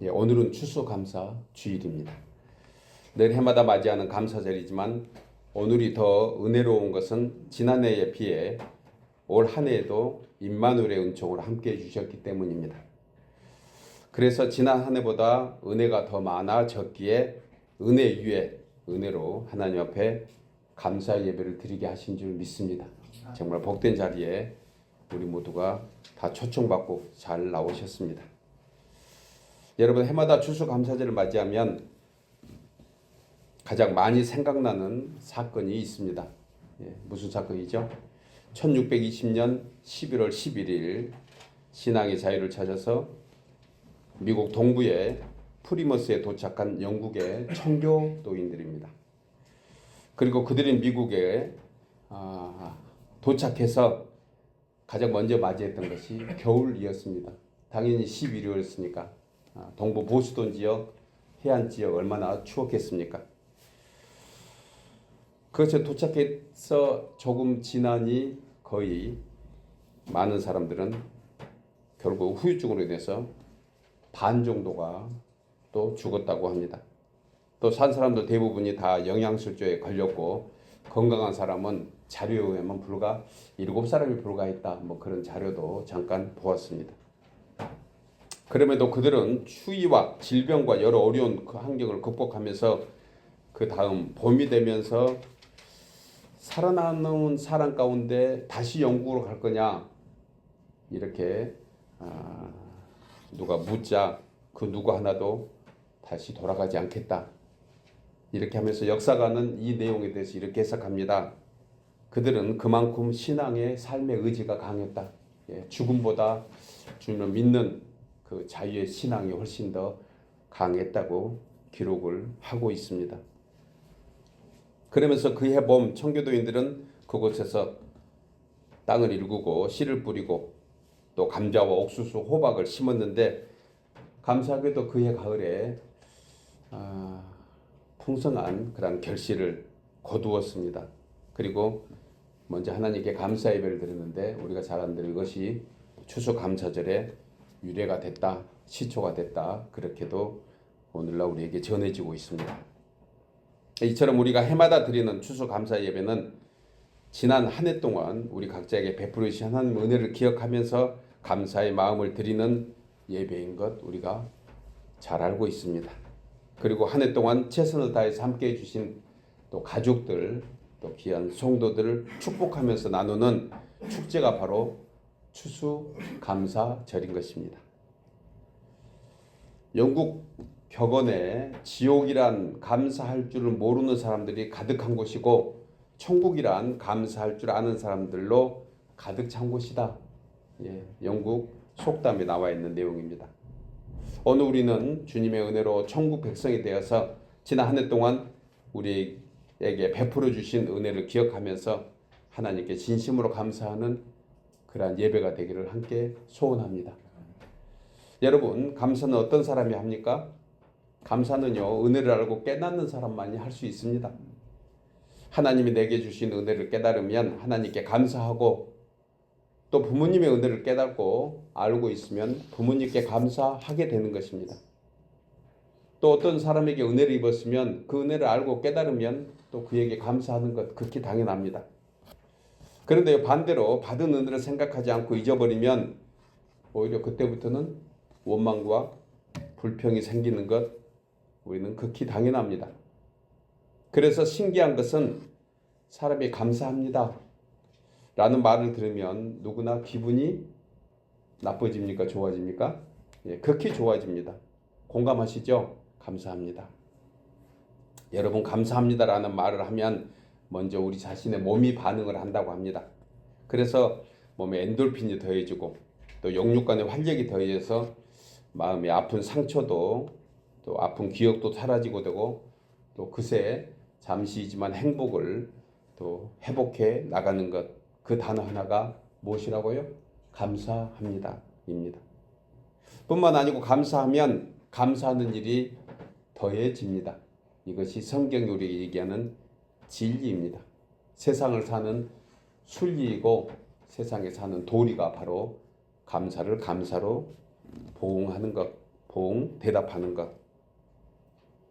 오늘은 추수감사 주일입니다. 늘 해마다 맞이하는 감사절이지만 오늘이 더 은혜로운 것은 지난해에 비해 올 한 해에도 임마누엘의 은총으로 함께해 주셨기 때문입니다. 그래서 지난 한 해보다 은혜가 더 많아졌기에 은혜 위에 은혜로 하나님 앞에 감사 예배를 드리게 하신 줄 믿습니다. 정말 복된 자리에 우리 모두가 다 초청받고 잘 나오셨습니다. 여러분, 해마다 추수감사절을 맞이하면 가장 많이 생각나는 사건이 있습니다. 무슨 사건이죠? 1620년 11월 11일 신앙의 자유를 찾아서 미국 동부의 프리머스에 도착한 영국의 청교도인들입니다. 그리고 그들이 미국에 도착해서 가장 먼저 맞이했던 것이 겨울이었습니다. 당연히 11월이었으니까 동부 보스턴 지역, 해안 지역 얼마나 추웠겠습니까? 그것에 도착해서 조금 지나니 거의 많은 사람들은 결국 후유증으로 인해서 반 정도가 또 죽었다고 합니다. 또 산 사람들 대부분이 다 영양실조에 걸렸고 건강한 사람은 자료에 의하면 불과 7사람이 불과했다. 그런 자료도 잠깐 보았습니다. 그럼에도 그들은 추위와 질병과 여러 어려운 환경을 극복하면서 그 다음 봄이 되면서 살아남은 사람 가운데 다시 영국으로 갈 거냐 이렇게 누가 묻자 그 누구 하나도 다시 돌아가지 않겠다. 이렇게 하면서 역사가는 이 내용에 대해서 이렇게 해석합니다. 그들은 그만큼 신앙의 삶의 의지가 강했다. 죽음보다 주님을 믿는 그 자유의 신앙이 훨씬 더 강했다고 기록을 하고 있습니다. 그러면서 그해 봄 청교도인들은 그곳에서 땅을 일구고 씨를 뿌리고 또 감자와 옥수수, 호박을 심었는데 감사하게도 그해 가을에 풍성한 그런 결실을 거두었습니다. 그리고 먼저 하나님께 감사 예배를 드렸는데 우리가 잘 아는 대로 이것이 추수감사절의 유래가 됐다, 시초가 됐다, 그렇게도 오늘날 우리에게 전해지고 있습니다. 이처럼 우리가 해마다 드리는 추수감사 예배는 지난 한 해 동안 우리 각자에게 베풀어 주신 하나님의 은혜를 기억하면서 감사의 마음을 드리는 예배인 것 우리가 잘 알고 있습니다. 그리고 한 해 동안 최선을 다해서 함께 해주신 또 가족들, 또 귀한 성도들을 축복하면서 나누는 축제가 바로 추수감사절인 것입니다. 영국 격언에 지옥이란 감사할 줄을 모르는 사람들이 가득한 곳이고 천국이란 감사할 줄 아는 사람들로 가득 찬 곳이다. 영국 속담에 나와 있는 내용입니다. 오늘 우리는 주님의 은혜로 천국 백성이 되어서 지난 한 해 동안 우리에게 베풀어 주신 은혜를 기억하면서 하나님께 진심으로 감사하는 그러한 예배가 되기를 함께 소원합니다. 여러분, 감사는 어떤 사람이 합니까? 감사는요, 은혜를 알고 깨닫는 사람만이 할 수 있습니다. 하나님이 내게 주신 은혜를 깨달으면 하나님께 감사하고 또 부모님의 은혜를 깨닫고 알고 있으면 부모님께 감사하게 되는 것입니다. 또 어떤 사람에게 은혜를 입었으면 그 은혜를 알고 깨달으면 또 그에게 감사하는 것 극히 당연합니다. 그런데 반대로 받은 은혜를 생각하지 않고 잊어버리면 오히려 그때부터는 원망과 불평이 생기는 것 우리는 극히 당연합니다. 그래서 신기한 것은 사람이 감사합니다 라는 말을 들으면 누구나 기분이 나빠집니까? 좋아집니까? 극히 좋아집니다. 공감하시죠? 감사합니다. 여러분, 감사합니다 라는 말을 하면 먼저 우리 자신의 몸이 반응을 한다고 합니다. 그래서 몸에 엔돌핀이 더해지고 또 영육간의 활력이 더해져서 마음의 아픈 상처도 또 아픈 기억도 사라지고 되고 또 그새 잠시이지만 행복을 또 회복해 나가는 것, 그 단어 하나가 무엇이라고요? 감사합니다 입니다. 뿐만 아니고 감사하면 감사하는 일이 더해집니다. 이것이 성경이 우리에게 얘기하는 진리입니다. 세상을 사는 순리이고 세상에 사는 도리가 바로 감사를 감사로 보응하는 것, 보응 대답하는 것.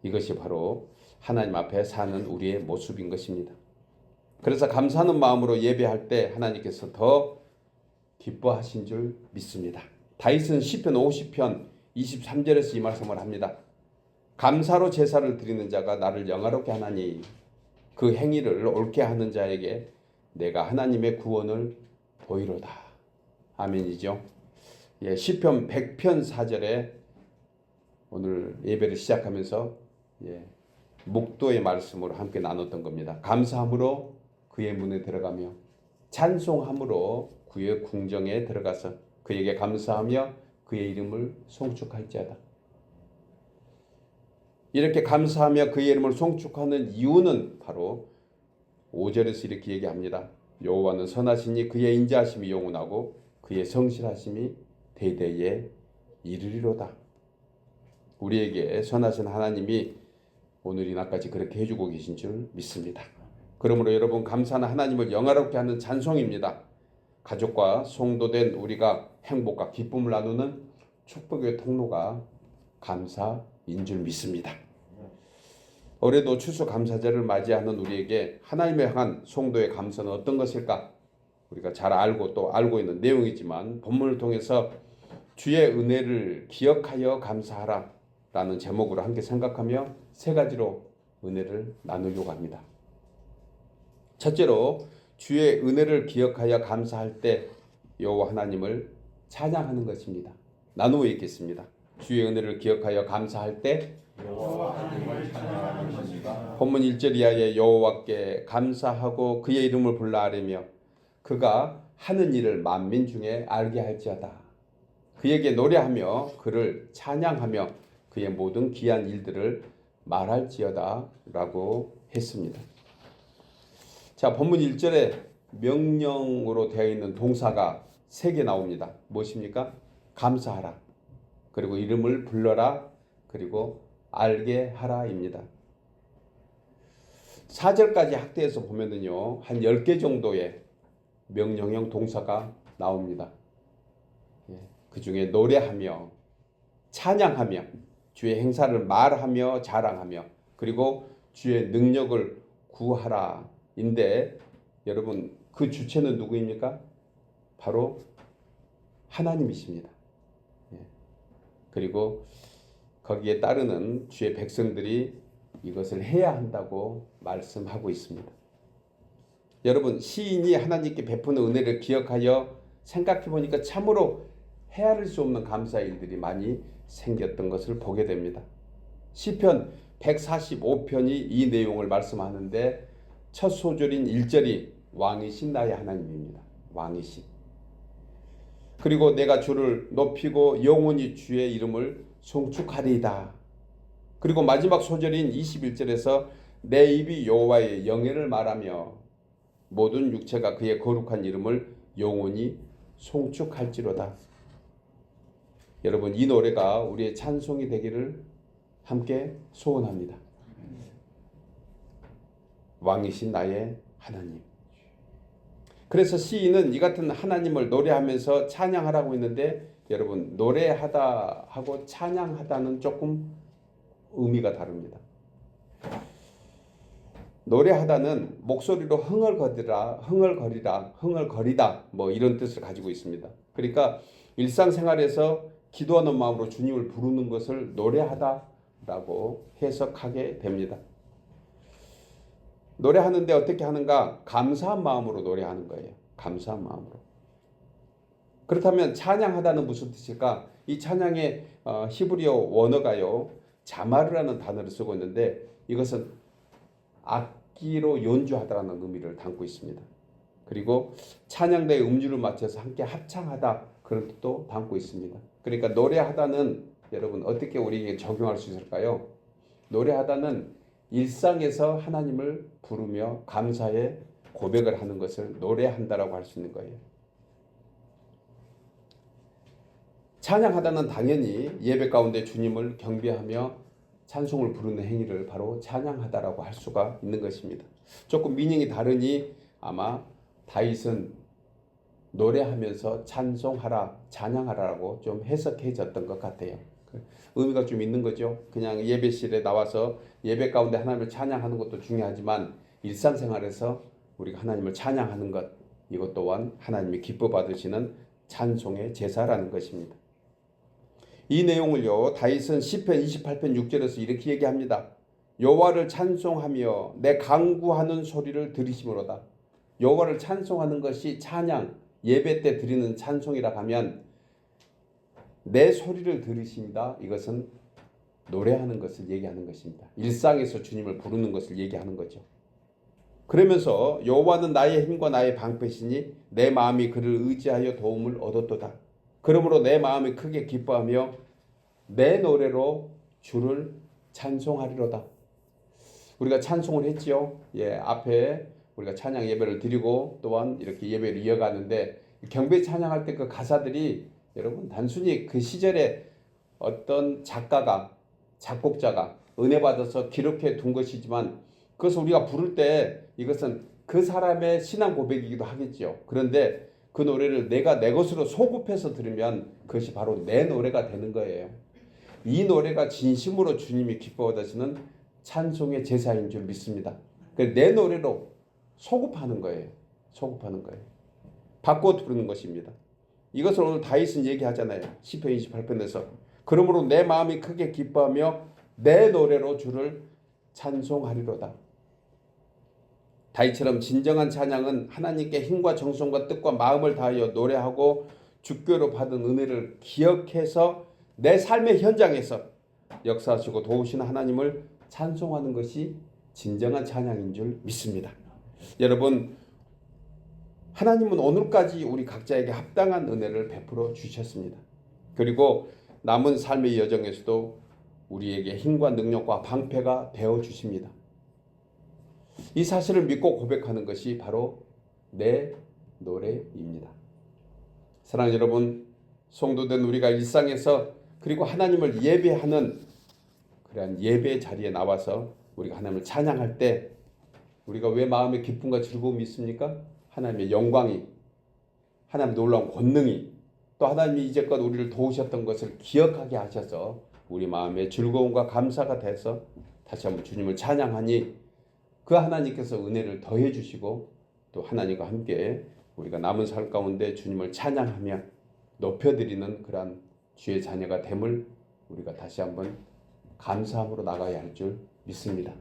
이것이 바로 하나님 앞에 사는 우리의 모습인 것입니다. 그래서 감사하는 마음으로 예배할 때 하나님께서 더 기뻐하신 줄 믿습니다. 다윗은 시편 50편 23절에서 이 말씀을 합니다. 감사로 제사를 드리는 자가 나를 영화롭게 하나니 그 행위를 옳게 하는 자에게 내가 하나님의 구원을 보이로다. 아멘이죠. 예, 시편 100편 4절에 오늘 예배를 시작하면서 묵도의 말씀으로 함께 나눴던 겁니다. 감사함으로 그의 문에 들어가며 찬송함으로 그의 궁정에 들어가서 그에게 감사하며 그의 이름을 송축할지어다. 이렇게 감사하며 그의 이름을 송축하는 이유는 바로 5절에서 이렇게 얘기합니다. 여호와는 선하시니 그의 인자하심이 영원하고 그의 성실하심이 대대에 이르리로다. 우리에게 선하신 하나님이 오늘 이 날까지 그렇게 해주고 계신 줄 믿습니다. 그러므로 여러분, 감사는 하나님을 영화롭게 하는 찬송입니다. 가족과 성도된 우리가 행복과 기쁨을 나누는 축복의 통로가 감사인 줄 믿습니다. 올해도 추수감사절을 맞이하는 우리에게 하나님을 향한 성도의 감사는 어떤 것일까? 우리가 잘 알고 또 알고 있는 내용이지만 본문을 통해서 주의 은혜를 기억하여 감사하라 라는 제목으로 함께 생각하며 세 가지로 은혜를 나누려고 합니다. 첫째로, 주의 은혜를 기억하여 감사할 때 여호와 하나님을 찬양하는 것입니다. 나누어 읽겠습니다. 주의 은혜를 기억하여 감사할 때 여호와 하나님을 찬양하는 것이다. 본문 1절 이하에 여호와께 감사하고 그의 이름을 불러 아뢰며 그가 하는 일을 만민 중에 알게 할지어다. 그에게 노래하며 그를 찬양하며 그의 모든 귀한 일들을 말할지어다 라고 했습니다. 자, 본문 1절에 명령으로 되어 있는 동사가 3개 나옵니다. 무엇입니까? 감사하라, 그리고 이름을 불러라, 그리고 알게 하라입니다. 4절까지 학대해서 보면은요, 한 10개 정도의 명령형 동사가 나옵니다. 그 중에 노래하며, 찬양하며, 주의 행사를 말하며, 자랑하며, 그리고 주의 능력을 구하라 인데, 여러분, 그 주체는 누구입니까? 바로 하나님이십니다. 그리고 거기에 따르는 주의 백성들이 이것을 해야 한다고 말씀하고 있습니다. 여러분, 시인이 하나님께 베푸는 은혜를 기억하여 생각해 보니까 참으로 헤아릴 수 없는 감사의 일들이 많이 생겼던 것을 보게 됩니다. 시편 145편이 이 내용을 말씀하는데 첫 소절인 1절이 왕이신 나의 하나님입니다. 왕이신. 그리고 내가 주를 높이고 영원히 주의 이름을 송축하리이다. 그리고 마지막 소절인 21절에서 내 입이 여호와의 영예를 말하며 모든 육체가 그의 거룩한 이름을 영원히 송축할지로다. 여러분, 이 노래가 우리의 찬송이 되기를 함께 소원합니다. 왕이신 나의 하나님. 그래서 시인은 이 같은 하나님을 노래하면서 찬양하라고 했는데, 여러분, 노래하다 하고 찬양하다는 조금 의미가 다릅니다. 노래하다는 목소리로 흥얼거리다 뭐 이런 뜻을 가지고 있습니다. 그러니까 일상생활에서 기도하는 마음으로 주님을 부르는 것을 노래하다라고 해석하게 됩니다. 노래하는데 어떻게 하는가? 감사한 마음으로 노래하는 거예요. 감사한 마음으로. 그렇다면 찬양하다는 무슨 뜻일까? 이 찬양의 히브리어 원어가요, 자마르라는 단어를 쓰고 있는데 이것은 악기로 연주하다라는 의미를 담고 있습니다. 그리고 찬양대의 음주를 맞춰서 함께 합창하다, 그런 뜻도 담고 있습니다. 그러니까 노래하다는 여러분 어떻게 우리에게 적용할 수 있을까요? 노래하다는 일상에서 하나님을 부르며 감사의 고백을 하는 것을 노래한다라고 할 수 있는 거예요. 찬양하다는 당연히 예배 가운데 주님을 경배하며 찬송을 부르는 행위를 바로 찬양하다라고 할 수가 있는 것입니다. 조금 미닝이 다르니 아마 다윗은 노래하면서 찬송하라, 찬양하라고 좀 해석해졌던 것 같아요. 의미가 좀 있는 거죠. 그냥 예배실에 나와서 예배 가운데 하나님을 찬양하는 것도 중요하지만 일상생활에서 우리가 하나님을 찬양하는 것, 이것 또한 하나님이 기뻐 받으시는 찬송의 제사라는 것입니다. 이 내용을요, 다윗은 시편 28편 6절에서 이렇게 얘기합니다. 여호와를 찬송하며 내 간구하는 소리를 들으심으로다. 여호와를 찬송하는 것이 찬양, 예배 때 드리는 찬송이라 하면 내 소리를 들으십니다. 이것은 노래하는 것을 얘기하는 것입니다. 일상에서 주님을 부르는 것을 얘기하는 거죠. 그러면서 여호와는 나의 힘과 나의 방패시니 내 마음이 그를 의지하여 도움을 얻었도다. 그러므로 내 마음이 크게 기뻐하며 내 노래로 주를 찬송하리로다. 우리가 찬송을 했지요. 앞에 우리가 찬양 예배를 드리고 또한 이렇게 예배를 이어가는데 경배 찬양할 때 그 가사들이 여러분 단순히 그 시절에 어떤 작가가 작곡자가 은혜 받아서 기록해 둔 것이지만 그것을 우리가 부를 때 이것은 그 사람의 신앙 고백이기도 하겠죠. 그런데 그 노래를 내가 내 것으로 소급해서 들으면 그것이 바로 내 노래가 되는 거예요. 이 노래가 진심으로 주님이 기뻐하시는 찬송의 제사인 줄 믿습니다. 내 노래로 소급하는 거예요. 소급하는 거예요. 바꿔 부르는 것입니다. 이것을 오늘 다윗은 얘기하잖아요. 시편 28편에서 그러므로 내 마음이 크게 기뻐하며 내 노래로 주를 찬송하리로다. 다윗처럼 진정한 찬양은 하나님께 힘과 정성과 뜻과 마음을 다하여 노래하고 주께로 받은 은혜를 기억해서 내 삶의 현장에서 역사하시고 도우시는 하나님을 찬송하는 것이 진정한 찬양인 줄 믿습니다. 여러분, 하나님은 오늘까지 우리 각자에게 합당한 은혜를 베풀어 주셨습니다. 그리고 남은 삶의 여정에서도 우리에게 힘과 능력과 방패가 되어 주십니다. 이 사실을 믿고 고백하는 것이 바로 내 노래입니다. 사랑하는 여러분, 성도된 우리가 일상에서 그리고 하나님을 예배하는 그러한 예배 자리에 나와서 우리가 하나님을 찬양할 때 우리가 왜 마음에 기쁨과 즐거움이 있습니까? 하나님의 영광이, 하나님의 놀라운 권능이, 또 하나님이 이제껏 우리를 도우셨던 것을 기억하게 하셔서 우리 마음에 즐거움과 감사가 돼서 다시 한번 주님을 찬양하니 그 하나님께서 은혜를 더해 주시고 또 하나님과 함께 우리가 남은 삶 가운데 주님을 찬양하며 높여드리는 그러한 주의 자녀가 됨을 우리가 다시 한번 감사함으로 나가야 할 줄 믿습니다.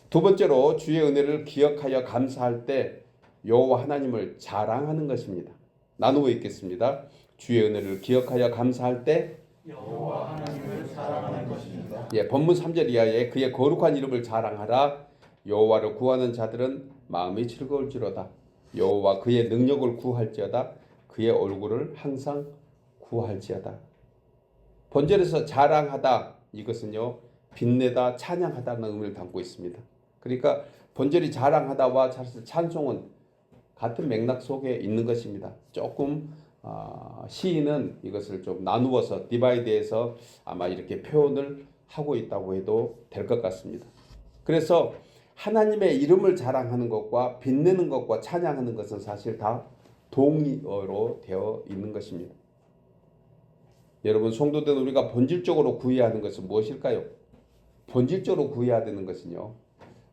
두 번째로 주의 은혜를 기억하여 감사할 때 여호와 하나님을 자랑하는 것입니다. 나누어 읽겠습니다. 주의 은혜를 기억하여 감사할 때 여호와 하나님을 자랑하는 것입니다. 본문 3절 이하에 그의 거룩한 이름을 자랑하라. 여호와를 구하는 자들은 마음이 즐거울지로다. 여호와 그의 능력을 구할지어다. 그의 얼굴을 항상 구할지어다. 본절에서 자랑하다, 이것은요 빛내다, 찬양하다는 의미를 담고 있습니다. 그러니까 본절이 자랑하다와 찬송은 같은 맥락 속에 있는 것입니다. 조금 시인은 이것을 좀 나누어서 디바이드해서 아마 이렇게 표현을 하고 있다고 해도 될 것 같습니다. 그래서 하나님의 이름을 자랑하는 것과 빛내는 것과 찬양하는 것은 사실 다 동의어로 되어 있는 것입니다. 여러분, 성도된 우리가 본질적으로 구해야 하는 것은 무엇일까요? 본질적으로 구해야 되는 것은요,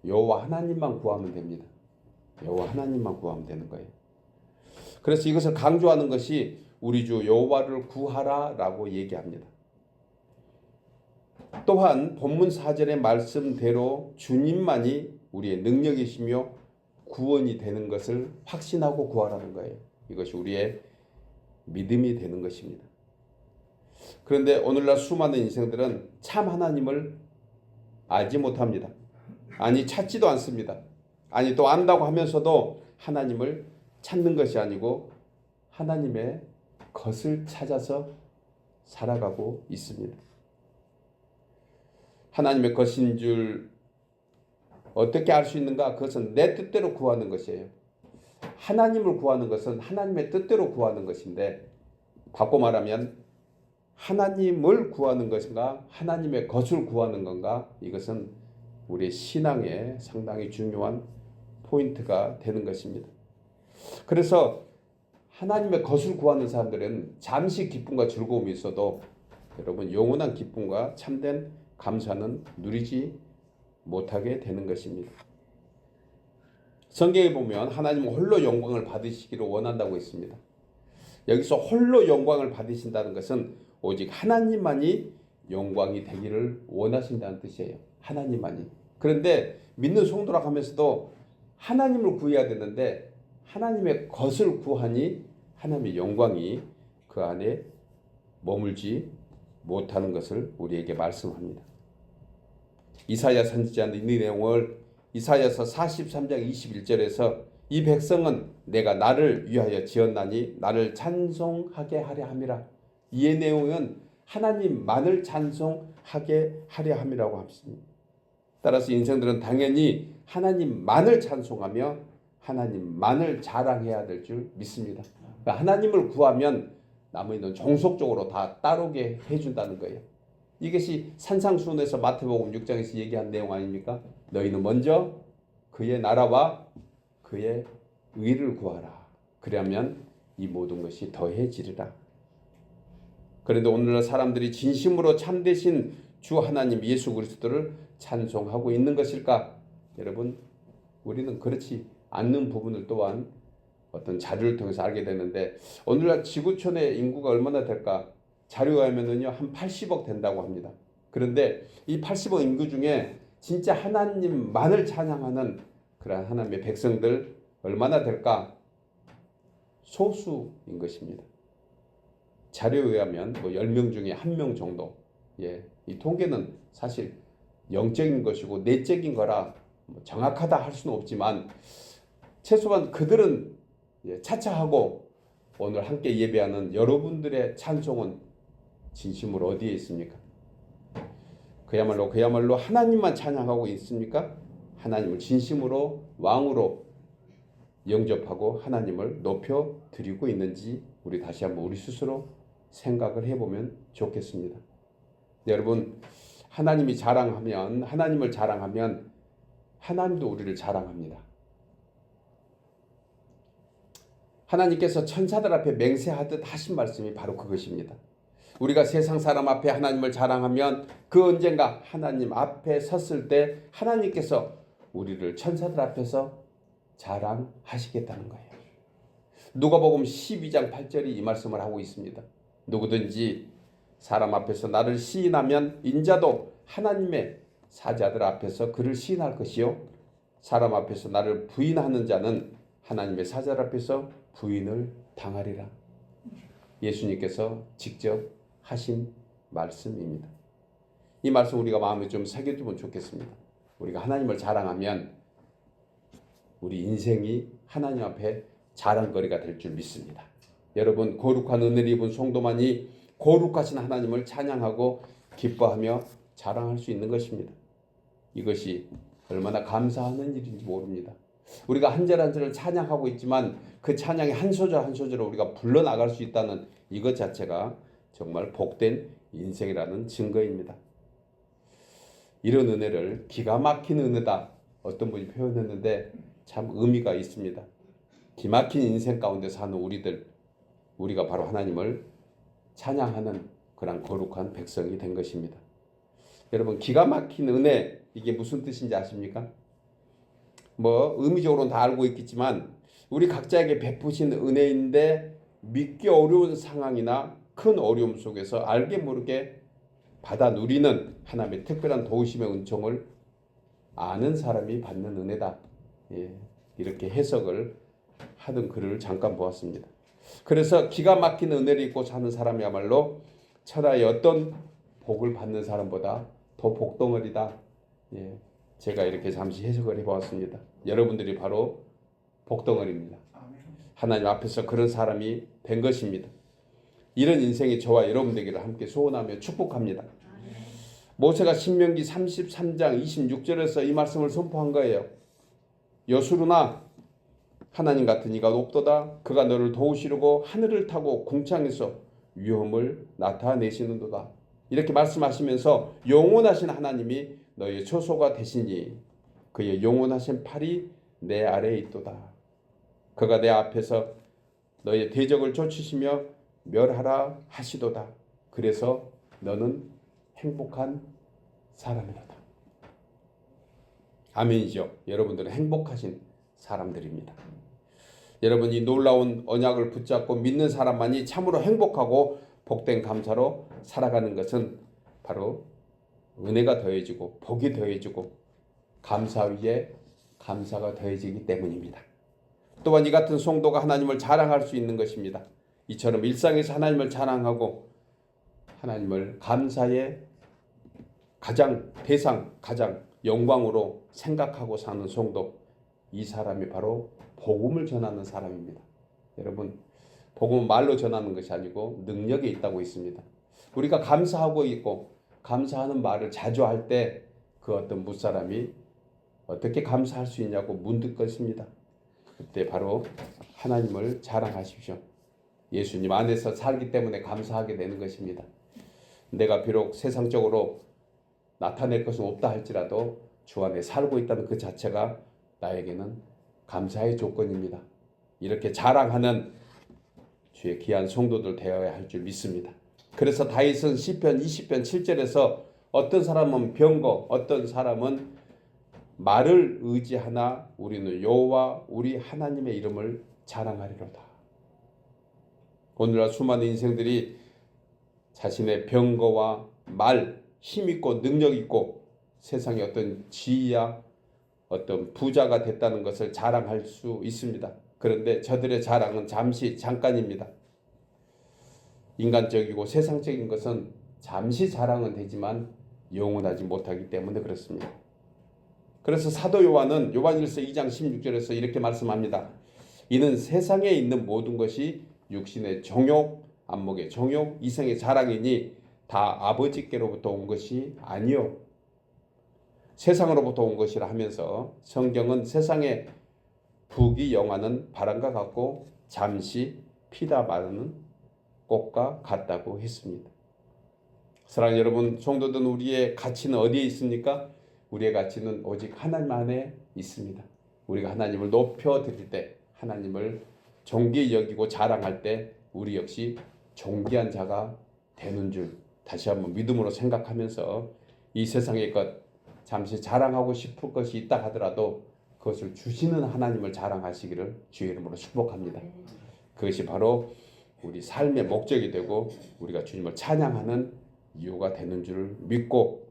여호와 하나님만 구하면 됩니다. 여호와 하나님만 구하면 되는 거예요. 그래서 이것을 강조하는 것이 우리 주 여호와를 구하라라고 얘기합니다. 또한 본문 4절의 말씀대로 주님만이 우리의 능력이시며 구원이 되는 것을 확신하고 구하라는 거예요. 이것이 우리의 믿음이 되는 것입니다. 그런데 오늘날 수많은 인생들은 참 하나님을 알지 못합니다. 아니, 찾지도 않습니다. 아니, 또 안다고 하면서도 하나님을 찾는 것이 아니고 하나님의 것을 찾아서 살아가고 있습니다. 하나님의 것인 줄 어떻게 알 수 있는가? 그것은 내 뜻대로 구하는 것이에요. 하나님을 구하는 것은 하나님의 뜻대로 구하는 것인데, 바꿔 말하면 하나님을 구하는 것인가 하나님의 것을 구하는 건가, 이것은 우리의 신앙에 상당히 중요한 포인트가 되는 것입니다. 그래서 하나님의 것을 구하는 사람들은 잠시 기쁨과 즐거움이 있어도 여러분 영원한 기쁨과 참된 감사는 누리지 못하게 되는 것입니다. 성경에 보면 하나님은 홀로 영광을 받으시기를 원한다고 했습니다. 여기서 홀로 영광을 받으신다는 것은 오직 하나님만이 영광이 되기를 원하신다는 뜻이에요. 하나님만이. 그런데 믿는 성도라 하면서도 하나님을 구해야 되는데 하나님의 것을 구하니 하나님의 영광이 그 안에 머물지 못하는 것을 우리에게 말씀합니다. 이사야 선지자는 이 내용을 이사야서 43장 21절에서 이 백성은 내가 나를 위하여 지었나니 나를 찬송하게 하려 함이라. 이 내용은 하나님만을 찬송하게 하려 함이라고 합니다. 따라서 인생들은 당연히 하나님만을 찬송하며 하나님만을 자랑해야 될 줄 믿습니다. 그러니까 하나님을 구하면 나머지는 종속적으로 다 따르게 해준다는 거예요. 이것이 산상수훈에서 마태복음 6장에서 얘기한 내용 아닙니까? 너희는 먼저 그의 나라와 그의 의를 구하라. 그러면 이 모든 것이 더해지리라. 그런데 오늘날 사람들이 진심으로 참되신 주 하나님 예수 그리스도를 찬송하고 있는 것일까? 여러분, 우리는 그렇지 않는 부분을 또한 어떤 자료를 통해서 알게 되는데 오늘날 지구촌의 인구가 얼마나 될까? 자료에 하면은요 한 80억 된다고 합니다. 그런데 이 80억 인구 중에 진짜 하나님만을 찬양하는 그러한 하나님의 백성들 얼마나 될까? 소수인 것입니다. 자료에 의하면 뭐 10명 중에 1명 정도. 이 통계는 사실 영적인 것이고 내적인 거라 뭐 정확하다 할 수는 없지만 최소한 그들은 차차하고 오늘 함께 예배하는 여러분들의 찬송은 진심으로 어디에 있습니까? 그야말로 하나님만 찬양하고 있습니까? 하나님을 진심으로 왕으로 영접하고 하나님을 높여 드리고 있는지 우리 다시 한번 우리 스스로 생각을 해보면 좋겠습니다. 여러분, 하나님을 자랑하면 하나님도 우리를 자랑합니다. 하나님께서 천사들 앞에 맹세하듯 하신 말씀이 바로 그것입니다. 우리가 세상 사람 앞에 하나님을 자랑하면 그 언젠가 하나님 앞에 섰을 때 하나님께서 우리를 천사들 앞에서 자랑하시겠다는 거예요. 누가복음 12장 8절이 이 말씀을 하고 있습니다. 누구든지 사람 앞에서 나를 시인하면 인자도 하나님의 사자들 앞에서 그를 시인할 것이요 사람 앞에서 나를 부인하는 자는 하나님의 사자들 앞에서 부인을 당하리라. 예수님께서 직접 하신 말씀입니다. 이 말씀 우리가 마음에 좀 새겨두면 좋겠습니다. 우리가 하나님을 자랑하면 우리 인생이 하나님 앞에 자랑거리가 될 줄 믿습니다. 여러분, 거룩한 은혜를 입은 성도만이 거룩하신 하나님을 찬양하고 기뻐하며 자랑할 수 있는 것입니다. 이것이 얼마나 감사하는 일인지 모릅니다. 우리가 한 절 한 절을 찬양하고 있지만 그 찬양의 한 소절 한 소절을 우리가 불러나갈 수 있다는 이것 자체가 정말 복된 인생이라는 증거입니다. 이런 은혜를 기가 막힌 은혜다 어떤 분이 표현했는데 참 의미가 있습니다. 기막힌 인생 가운데 사는 우리가 바로 하나님을 찬양하는 그런 거룩한 백성이 된 것입니다. 여러분, 기가 막힌 은혜, 이게 무슨 뜻인지 아십니까? 뭐 의미적으로는 다 알고 있겠지만 우리 각자에게 베푸신 은혜인데 믿기 어려운 상황이나 큰 어려움 속에서 알게 모르게 받아 누리는 하나님의 특별한 도우심의 은총을 아는 사람이 받는 은혜다. 이렇게 해석을 하던 글을 잠깐 보았습니다. 그래서 기가 막힌 은혜를 입고 사는 사람이야말로 천하의 어떤 복을 받는 사람보다 더 복덩어리다. 제가 이렇게 잠시 해석을 해보았습니다. 여러분들이 바로 복덩어리입니다. 하나님 앞에서 그런 사람이 된 것입니다. 이런 인생이 저와 여러분 되기를 함께 소원하며 축복합니다. 모세가 신명기 33장 26절에서 이 말씀을 선포한 거예요. 여수르나 하나님 같은 이가 없도다. 그가 너를 도우시려고 하늘을 타고 궁창에서 위험을 나타내시는도다. 이렇게 말씀하시면서 영원하신 하나님이 너의 처소가 되시니 그의 영원하신 팔이 내 아래에 있도다. 그가 내 앞에서 너의 대적을 쫓으시며 멸하라 하시도다. 그래서 너는 행복한 사람이로다. 아멘이죠. 여러분들은 행복하신 사람들입니다. 여러분, 이 놀라운 언약을 붙잡고 믿는 사람만이 참으로 행복하고 복된 감사로 살아가는 것은 바로 은혜가 더해지고 복이 더해지고 감사 위에 감사가 더해지기 때문입니다. 또한 이 같은 성도가 하나님을 자랑할 수 있는 것입니다. 이처럼 일상에서 하나님을 자랑하고 하나님을 감사의 가장 영광으로 생각하고 사는 성도, 이 사람이 바로 복음을 전하는 사람입니다. 여러분, 복음은 말로 전하는 것이 아니고 능력이 있다고 있습니다. 우리가 감사하고 있고 감사하는 말을 자주 할 때 그 어떤 무사람이 어떻게 감사할 수 있냐고 묻는 것입니다. 그때 바로 하나님을 자랑하십시오. 예수님 안에서 살기 때문에 감사하게 되는 것입니다. 내가 비록 세상적으로 나타낼 것은 없다 할지라도 주 안에 살고 있다는 그 자체가 나에게는 감사의 조건입니다. 이렇게 자랑하는 주의 귀한 성도들 되어야 할 줄 믿습니다. 그래서 다윗은 시편 20편 7절에서 어떤 사람은 병거, 어떤 사람은 말을 의지하나 우리는 여호와 우리 하나님의 이름을 자랑하리로다. 오늘날 수많은 인생들이 자신의 병거와 말, 힘있고 능력있고 세상에 어떤 지위야 어떤 부자가 됐다는 것을 자랑할 수 있습니다. 그런데 저들의 자랑은 잠깐입니다. 인간적이고 세상적인 것은 잠시 자랑은 되지만 영원하지 못하기 때문에 그렇습니다. 그래서 사도 요한은 요한일서 2장 16절에서 이렇게 말씀합니다. 이는 세상에 있는 모든 것이 육신의 정욕, 안목의 정욕, 이생의 자랑이니 다 아버지께로부터 온 것이 아니요 세상으로부터 온 것이라 하면서 성경은 세상의 부귀영화는 바람과 같고 잠시 피다 마르는 꽃과 같다고 했습니다. 사랑하는 여러분, 성도들은 우리의 가치는 어디에 있습니까? 우리의 가치는 오직 하나님 안에 있습니다. 우리가 하나님을 높여드릴 때, 하나님을 존귀히 여기고 자랑할 때 우리 역시 존귀한 자가 되는 줄 다시 한번 믿음으로 생각하면서 이 세상의 것, 잠시 자랑하고 싶을 것이 있다 하더라도 그것을 주시는 하나님을 자랑하시기를 주의 이름으로 축복합니다. 그것이 바로 우리 삶의 목적이 되고 우리가 주님을 찬양하는 이유가 되는 줄 믿고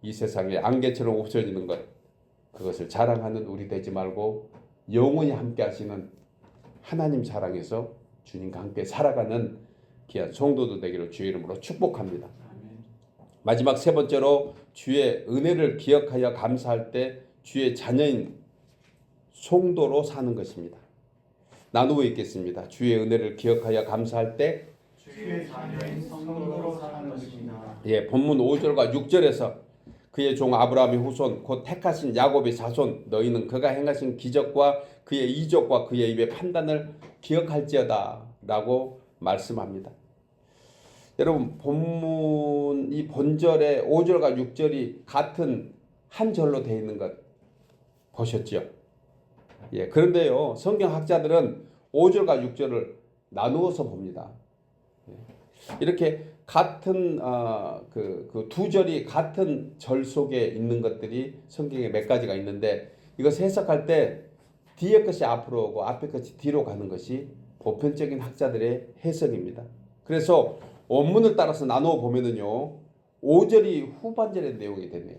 이 세상에 안개처럼 없어지는 것, 그것을 자랑하는 우리 되지 말고 영원히 함께 하시는 하나님 사랑해서 주님과 함께 살아가는 귀한 성도들 되기를 주의 이름으로 축복합니다. 마지막 세 번째로 주의 은혜를 기억하여 감사할 때 주의 자녀인 성도로 사는 것입니다. 나누어 있겠습니다. 주의 은혜를 기억하여 감사할 때 주의 자녀인 성도로 사는 것이나 본문 5절과 6절에서 그의 종 아브라함의 후손 곧 택하신 야곱의 자손 너희는 그가 행하신 기적과 그의 이적과 그의 입의 판단을 기억할지어다 라고 말씀합니다. 여러분, 본문 이 본절의 5절과 6절이 같은 한 절로 되어 있는 것 보셨죠? 그런데요, 성경학자들은 5절과 6절을 나누어서 봅니다. 이렇게 같은 그 두 절이 같은 절 속에 있는 것들이 성경에 몇 가지가 있는데 이것을 해석할 때 뒤에 것이 앞으로 오고 앞에 것이 뒤로 가는 것이 보편적인 학자들의 해석입니다. 그래서 원문을 따라서 나누어 보면은요, 5절이 후반절의 내용이 되네요.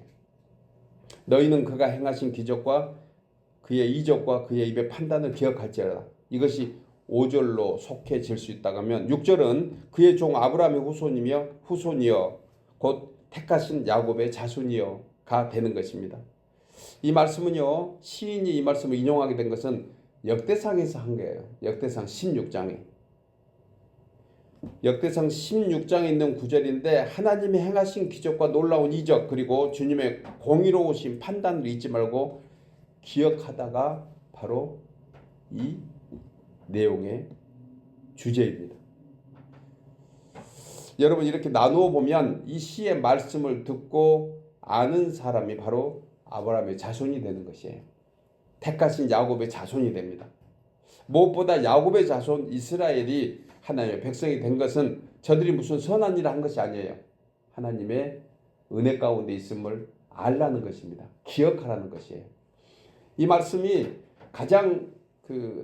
너희는 그가 행하신 기적과 그의 이적과 그의 입의 판단을 기억할지어다. 이것이 5절로 속해질 수 있다고 하면 6절은 그의 종 아브라함의 후손이여 곧 택하신 야곱의 자손이여가 되는 것입니다. 이 말씀은요, 시인이 이 말씀을 인용하게 된 것은 역대상에서 한 거예요. 역대상 16장에. 역대상 16장에 있는 구절인데 하나님이 행하신 기적과 놀라운 이적 그리고 주님의 공의로우신 판단을 잊지 말고 기억하다가 바로 이 내용의 주제입니다. 여러분, 이렇게 나누어 보면 이 시의 말씀을 듣고 아는 사람이 바로 아브라함의 자손이 되는 것이에요. 택하신 야곱의 자손이 됩니다. 무엇보다 야곱의 자손 이스라엘이 하나님의 백성이 된 것은 저들이 무슨 선한 일을 한 것이 아니에요. 하나님의 은혜 가운데 있음을 알라는 것입니다. 기억하라는 것이에요. 이 말씀이 가장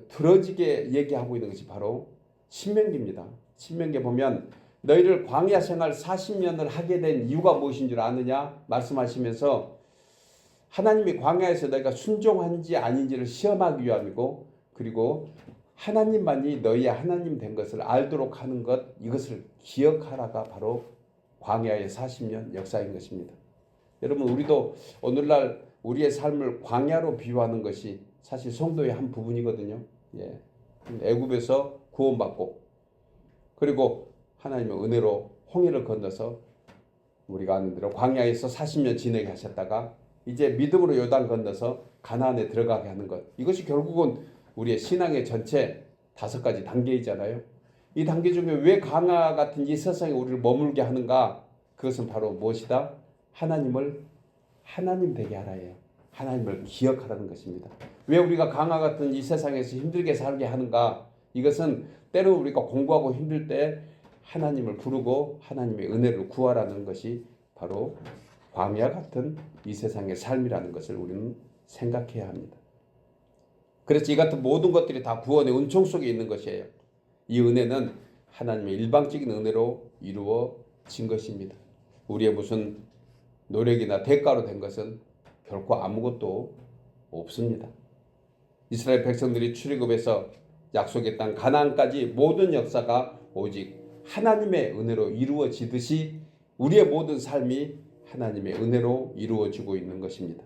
들어지게 얘기하고 있는 것이 바로 신명기입니다. 신명기에 보면 너희를 광야 생활 40년을 하게 된 이유가 무엇인 줄 아느냐 말씀하시면서 하나님이 광야에서 너희가 순종한지 아닌지를 시험하기 위함이고, 그리고 하나님만이 너희의 하나님 된 것을 알도록 하는 것, 이것을 기억하라가 바로 광야의 40년 역사인 것입니다. 여러분, 우리도 오늘날 우리의 삶을 광야로 비유하는 것이 사실 성도의 한 부분이거든요. 예. 애굽에서 구원받고, 그리고 하나님의 은혜로 홍해를 건너서 우리가 아는 대로 광야에서 40년 지내게 하셨다가 이제 믿음으로 요단 건너서 가나안에 들어가게 하는 것, 이것이 결국은 우리의 신앙의 전체 5가지 단계이잖아요. 이 단계 중에 왜 광야 같은 이 세상에 우리를 머물게 하는가? 그것은 바로 무엇이다? 하나님을 하나님 되게 하라예요. 하나님을 기억하라는 것입니다. 왜 우리가 광야 같은 이 세상에서 힘들게 살게 하는가? 이것은 때로 우리가 공부하고 힘들 때 하나님을 부르고 하나님의 은혜를 구하라는 것이 바로 광야 같은 이 세상의 삶이라는 것을 우리는 생각해야 합니다. 그래서 이 같은 모든 것들이 다 구원의 은총 속에 있는 것이에요. 이 은혜는 하나님의 일방적인 은혜로 이루어진 것입니다. 우리의 무슨 노력이나 대가로 된 것은 결코 아무것도 없습니다. 이스라엘 백성들이 출애굽에서 약속의 땅 가나안까지 모든 역사가 오직 하나님의 은혜로 이루어지듯이 우리의 모든 삶이 하나님의 은혜로 이루어지고 있는 것입니다.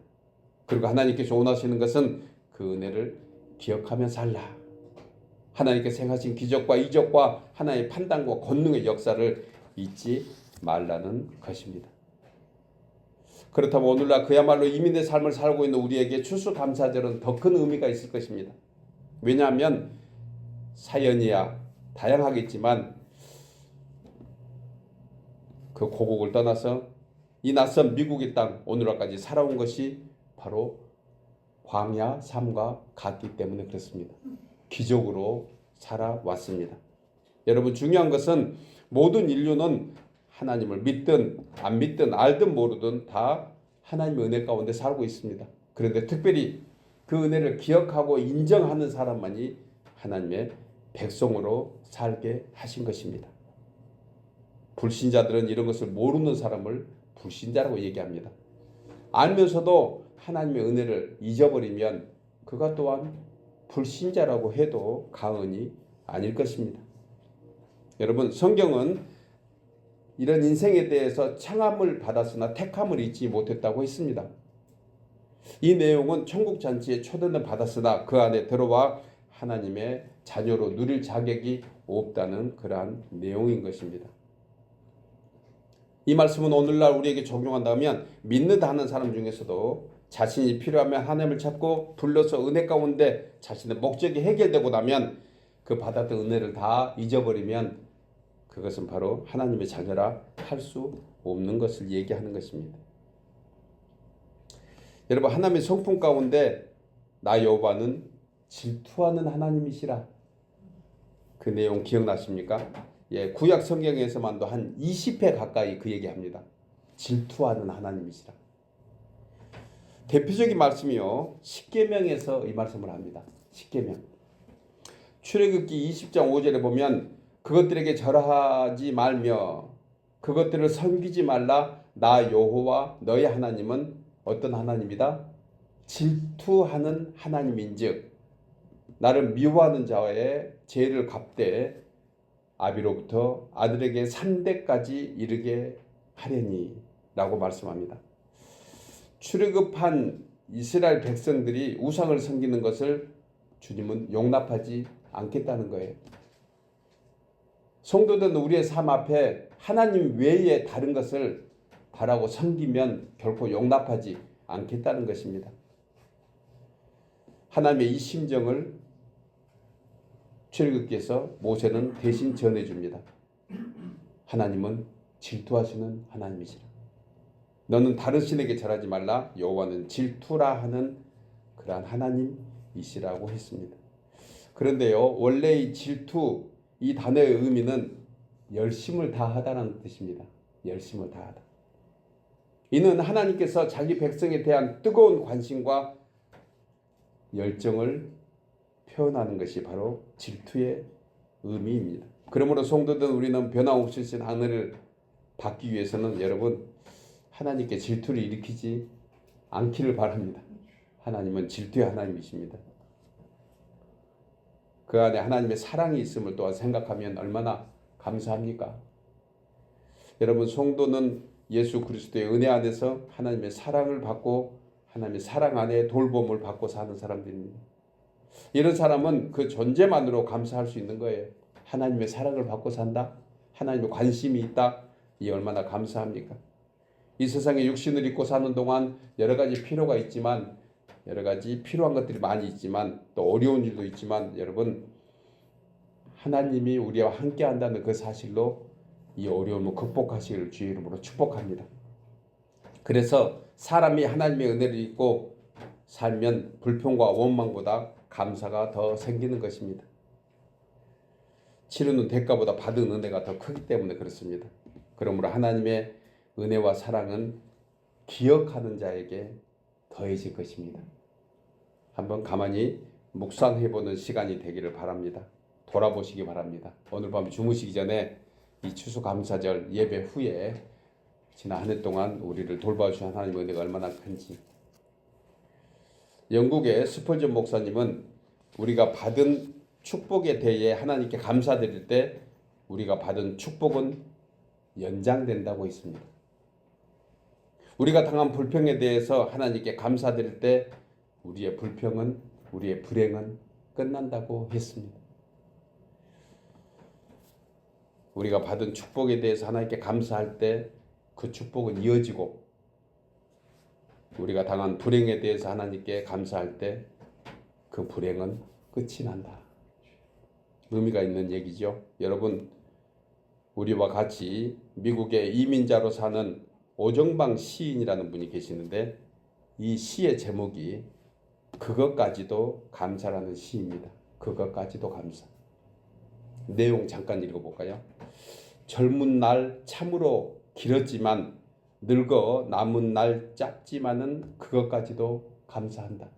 그리고 하나님께서 원하시는 것은 그 은혜를 기억하며 살라. 하나님께서 행하신 기적과 이적과 하나님의 판단과 권능의 역사를 잊지 말라는 것입니다. 그렇다면 오늘날 그야말로 이민의 삶을 살고 있는 우리에게 추수감사절은 더 큰 의미가 있을 것입니다. 왜냐하면 사연이야 다양하겠지만 그 고국을 떠나서 이 낯선 미국의 땅 오늘날까지 살아온 것이 바로 광야 삶과 같기 때문에 그렇습니다. 기적으로 살아왔습니다. 여러분, 중요한 것은 모든 인류는 하나님을 믿든 안 믿든 알든 모르든 다 하나님의 은혜 가운데 살고 있습니다. 그런데 특별히 그 은혜를 기억하고 인정하는 사람만이 하나님의 백성으로 살게 하신 것입니다. 불신자들은 이런 것을 모르는 사람을 불신자라고 얘기합니다. 알면서도 하나님의 은혜를 잊어버리면 그가 또한 불신자라고 해도 과언이 아닐 것입니다. 여러분, 성경은 이런 인생에 대해서 청함을 받았으나 택함을 잊지 못했다고 했습니다. 이 내용은 천국 잔치에 초대는 받았으나 그 안에 들어와 하나님의 자녀로 누릴 자격이 없다는 그러한 내용인 것입니다. 이 말씀은 오늘날 우리에게 적용한다면 믿는다 하는 사람 중에서도 자신이 필요하면 하나님을 찾고 불러서 은혜 가운데 자신의 목적이 해결되고 나면 그 받았던 은혜를 다 잊어버리면 그것은 바로 하나님의 자녀라 할 수 없는 것을 얘기하는 것입니다. 여러분, 하나님의 성품 가운데 나 여호와는 질투하는 하나님이시라. 그 내용 기억나십니까? 예, 구약 성경에서만도 한 20회 가까이 그 얘기합니다. 질투하는 하나님이시라. 대표적인 말씀이요, 십계명에서 이 말씀을 합니다. 십계명. 출애굽기 20장 5절에 보면 그것들에게 절하지 말며 그것들을 섬기지 말라. 나 여호와 너희 하나님은 어떤 하나님이다? 질투하는 하나님인즉 나를 미워하는 자의 죄를 갚되 아비로부터 아들에게 3대까지 이르게 하려니 라고 말씀합니다. 출애굽한 이스라엘 백성들이 우상을 섬기는 것을 주님은 용납하지 않겠다는 거예요. 성도들은 우리의 삶 앞에 하나님 외에 다른 것을 바라고 섬기면 결코 용납하지 않겠다는 것입니다. 하나님의 이 심정을 출애굽기에서 모세는 대신 전해줍니다. 하나님은 질투하시는 하나님이시라. 너는 다른 신에게 절하지 말라. 여호와는 질투라 하는 그러한 하나님이시라고 했습니다. 그런데요, 원래 이 질투 이 단어의 의미는 열심을 다하다는 뜻입니다. 열심을 다하다. 이는 하나님께서 자기 백성에 대한 뜨거운 관심과 열정을 표현하는 것이 바로 질투의 의미입니다. 그러므로 성도들 우리는 변함없으신 하늘을 받기 위해서는 여러분 하나님께 질투를 일으키지 않기를 바랍니다. 하나님은 질투의 하나님이십니다. 그 안에 하나님의 사랑이 있음을 또한 생각하면 얼마나 감사합니까? 여러분 성도는 예수 그리스도의 은혜 안에서 하나님의 사랑을 받고 하나님의 사랑 안에 돌봄을 받고 사는 사람들입니다. 이런 사람은 그 존재만으로 감사할 수 있는 거예요. 하나님의 사랑을 받고 산다. 하나님의 관심이 있다. 이 얼마나 감사합니까? 이 세상에 육신을 입고 사는 동안 여러 가지 필요가 있지만 여러 가지 필요한 것들이 많이 있지만 또 어려운 일도 있지만 여러분 하나님이 우리와 함께 한다는 그 사실로 이 어려움을 극복하시기를 주의 이름으로 축복합니다. 그래서 사람이 하나님의 은혜를 입고 살면 불평과 원망보다 감사가 더 생기는 것입니다. 치르는 대가보다 받은 은혜가 더 크기 때문에 그렇습니다. 그러므로 하나님의 은혜와 사랑은 기억하는 자에게 더해질 것입니다. 한번 가만히 묵상해보는 시간이 되기를 바랍니다. 돌아보시기 바랍니다. 오늘 밤 주무시기 전에 이 추수감사절 예배 후에 지난 한 해 동안 우리를 돌봐주신 하나님의 은혜가 얼마나 큰지. 영국의 스펄전 목사님은 우리가 받은 축복에 대해 하나님께 감사드릴 때 우리가 받은 축복은 연장된다고 했습니다. 우리가 당한 불평에 대해서 하나님께 감사드릴 때 우리의 불평은 우리의 불행은 끝난다고 했습니다. 우리가 받은 축복에 대해서 하나님께 감사할 때 그 축복은 이어지고 우리가 당한 불행에 대해서 하나님께 감사할 때 그 불행은 끝이 난다. 의미가 있는 얘기죠. 여러분 우리와 같이 미국의 이민자로 사는 오정방 시인이라는 분이 계시는데 이 시의 제목이 그것까지도 감사라는 시입니다. 그것까지도 감사. 내용 잠깐 읽어볼까요? 젊은 날 참으로 길었지만 늙어 남은 날 짧지만은 그것까지도 감사한다.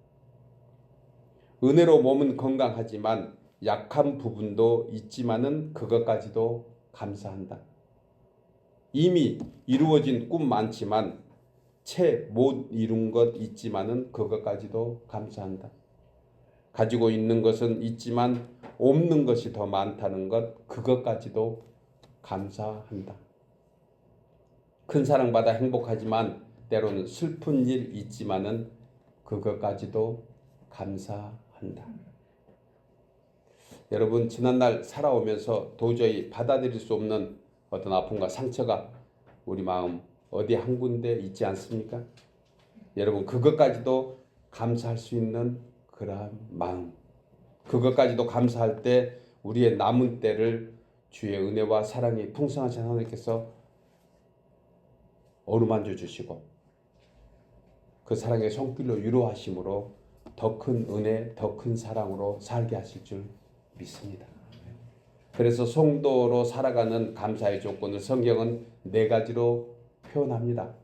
은혜로 몸은 건강하지만 약한 부분도 있지만은 그것까지도 감사한다. 이미 이루어진 꿈 많지만 채 못 이룬 것 있지만은 그것까지도 감사한다. 가지고 있는 것은 있지만 없는 것이 더 많다는 것 그것까지도 감사한다. 큰 사랑받아 행복하지만 때로는 슬픈 일 있지만은 그것까지도 감사한다. 여러분 지난날 살아오면서 도저히 받아들일 수 없는 어떤 아픔과 상처가 우리 마음 어디 한 군데 있지 않습니까? 여러분 그것까지도 감사할 수 있는 그러한 마음, 그것까지도 감사할 때 우리의 남은 때를 주의 은혜와 사랑이 풍성하신 하나님께서 어루만져 주시고 그 사랑의 손길로 위로하심으로 더 큰 은혜, 더 큰 사랑으로 살게 하실 줄 믿습니다. 그래서 성도로 살아가는 감사의 조건을 성경은 4가지로 표현합니다.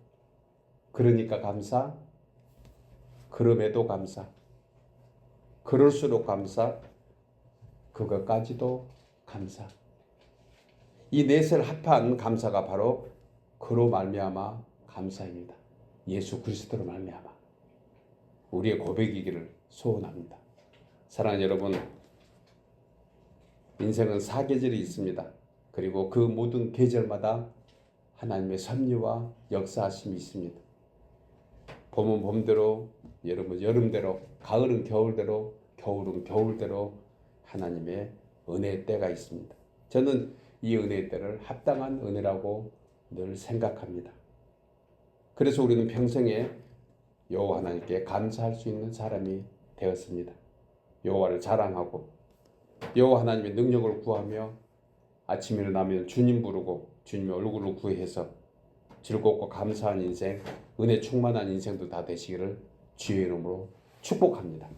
그러니까 감사, 그럼에도 감사, 그럴수록 감사, 그것까지도 감사. 이 넷을 합한 감사가 바로 그로 말미암아 감사입니다. 예수 그리스도로 말미암아 우리의 고백이기를 소원합니다. 사랑하는 여러분, 인생은 4계절이 있습니다. 그리고 그 모든 계절마다 하나님의 섭리와 역사하심이 있습니다. 봄은 봄대로, 여름은 여름대로, 가을은 겨울대로, 겨울은 겨울대로 하나님의 은혜의 때가 있습니다. 저는 이 은혜의 때를 합당한 은혜라고 늘 생각합니다. 그래서 우리는 평생에 여호와 하나님께 감사할 수 있는 사람이 되었습니다. 여호와를 자랑하고 여호와 하나님의 능력을 구하며 아침에 일어나면 주님 부르고 주님의 얼굴을 구해서 즐겁고 감사한 인생, 은혜 충만한 인생도 다 되시기를 주의 이름으로 축복합니다.